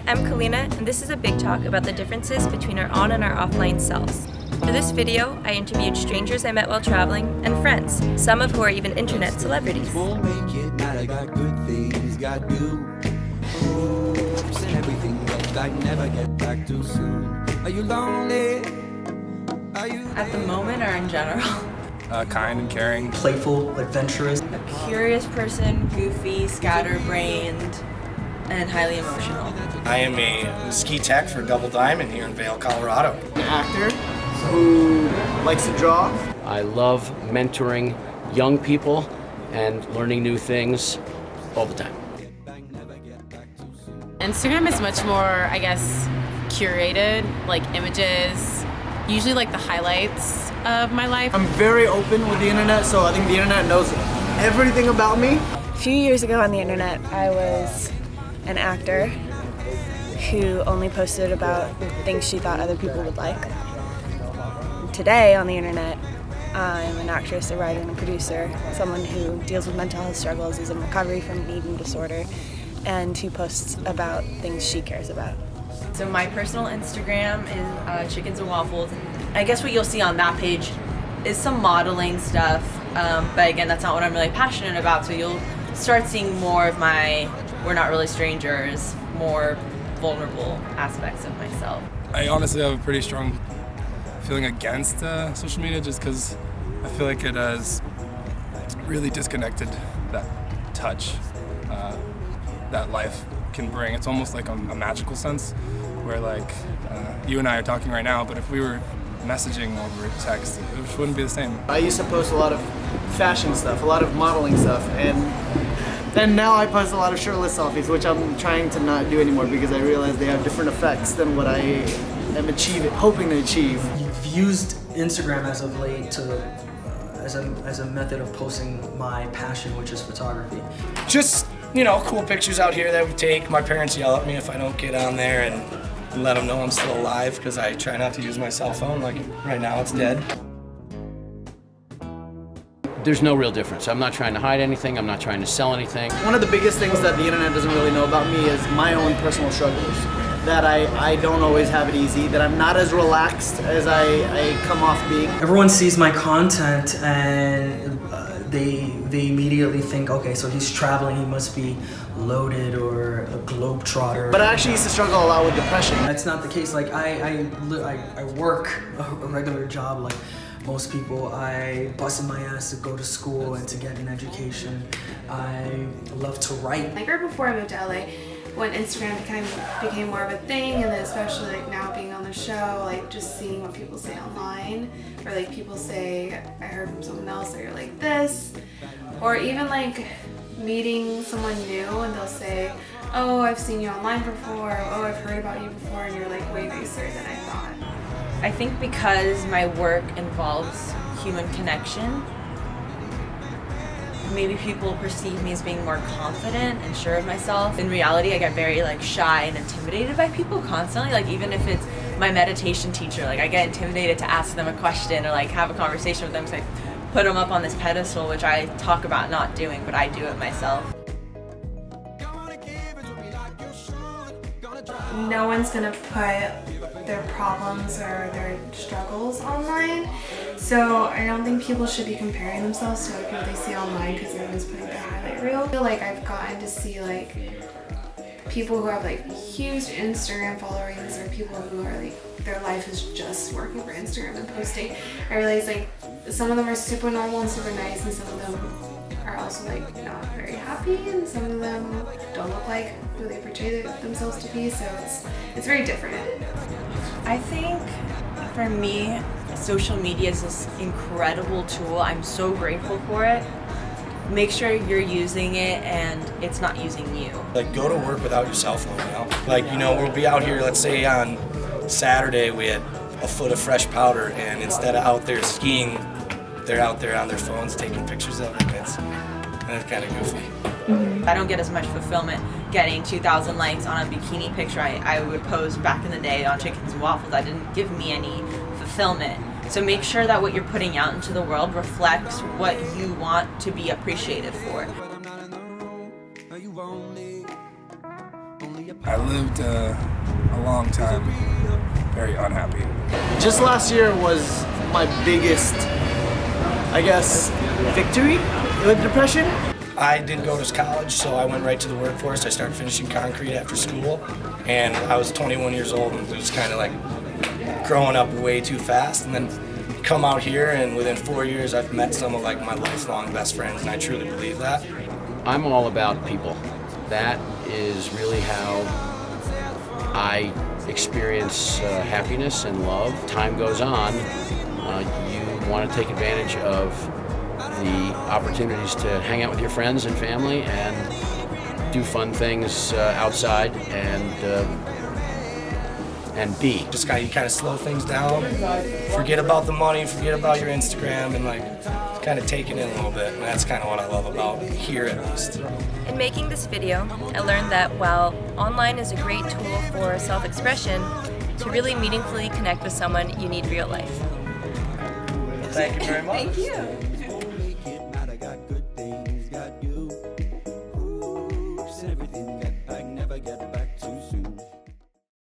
I'm Kalina, and this is a big talk about the differences between our on and our offline selves. For this video, I interviewed strangers I met while traveling and friends, some of who are even internet celebrities. Won't make it matter, got good things, got new hopes and everything that I never get back too soon. Are you lonely? Are you At the moment or in general? Kind and caring. Playful, adventurous. A curious person, goofy, scatterbrained, and highly emotional. I am a ski tech for Double Diamond here in Vail, Colorado. An actor who likes to draw. I love mentoring young people and learning new things all the time. Instagram is much more, I guess, curated, like images, usually like the highlights of my life. I'm very open with the internet, so I think the internet knows everything about me. A few years ago on the internet, I was an actor who only posted about things she thought other people would like. Today on the internet, I'm an actress, a writer, and a producer, someone who deals with mental health struggles, is in recovery from an eating disorder, and who posts about things she cares about. So my personal Instagram is Chickens and Waffles. I guess what you'll see on that page is some modeling stuff, but again, that's not what I'm really passionate about, so you'll start seeing more of my we're not really strangers, more vulnerable aspects of myself. I honestly have a pretty strong feeling against social media just because I feel like it has really disconnected that touch that life can bring. It's almost like a magical sense where like you and I are talking right now, but if we were messaging over text, it just wouldn't be the same. I used to post a lot of fashion stuff, a lot of modeling stuff, and now I post a lot of shirtless selfies, which I'm trying to not do anymore because I realize they have different effects than what I am hoping to achieve. You've used Instagram as of late to, as a method of posting my passion, which is photography. Just, cool pictures out here that we take. My parents yell at me if I don't get on there and let them know I'm still alive because I try not to use my cell phone. Like right now it's dead. There's no real difference. I'm not trying to hide anything. I'm not trying to sell anything. One of the biggest things that the internet doesn't really know about me is my own personal struggles. That I don't always have it easy, that I'm not as relaxed as I come off being. Everyone sees my content and they immediately think, okay, so he's traveling, he must be loaded or a globetrotter. But I actually used to struggle a lot with depression. That's not the case. Like I work a regular job like most people. I busted my ass to go to school and to get an education. I love to write. Like right before I moved to LA, when Instagram kind of became more of a thing, and then especially like now being on the show, like just seeing what people say online, or like people say, I heard from someone else that you're like this, or even like meeting someone new and they'll say, oh, I've seen you online before, oh, I've heard about you before, and you're like way nicer than I thought. I think because my work involves human connection, maybe people perceive me as being more confident and sure of myself. In reality, I get very shy and intimidated by people constantly. Like even if it's my meditation teacher, I get intimidated to ask them a question or have a conversation with them because I put them up on this pedestal, which I talk about not doing, but I do it myself. No one's gonna put their problems or their struggles online, so I don't think people should be comparing themselves to people they see online because everyone's putting their highlight reel. I feel like I've gotten to see people who have huge Instagram followings or people who are their life is just working for Instagram and posting. I realize some of them are super normal and super nice, and some of them are also not very happy, and some of them don't look like who they portray themselves to be, so it's very different. I think for me, social media is this incredible tool. I'm so grateful for it. Make sure you're using it and it's not using you. Go to work without your cell phone, we'll be out here, let's say on Saturday we had a foot of fresh powder, and instead of out there skiing, they're out there on their phones taking pictures of it. It's kind of goofy. I don't get as much fulfillment getting 2,000 likes on a bikini picture I would post back in the day on Chickens and Waffles. That didn't give me any fulfillment. So make sure that what you're putting out into the world reflects what you want to be appreciated for. I lived a long time very unhappy. Just last year was my biggest, I guess, victory with depression. I didn't go to college, so I went right to the workforce. I started finishing concrete after school, and I was 21 years old, and it was kind of like growing up way too fast. And then come out here, and within 4 years, I've met some of like my lifelong best friends, and I truly believe that. I'm all about people. That is really how I experience happiness and love. Time goes on, you want to take advantage of the opportunities to hang out with your friends and family and do fun things outside and be. Just you kind of slow things down, forget about the money, forget about your Instagram, and like kind of take it in a little bit. And that's kind of what I love about here, at least. In making this video, I learned that while online is a great tool for self-expression, to really meaningfully connect with someone, you need real life. Thank you very much. Thank you.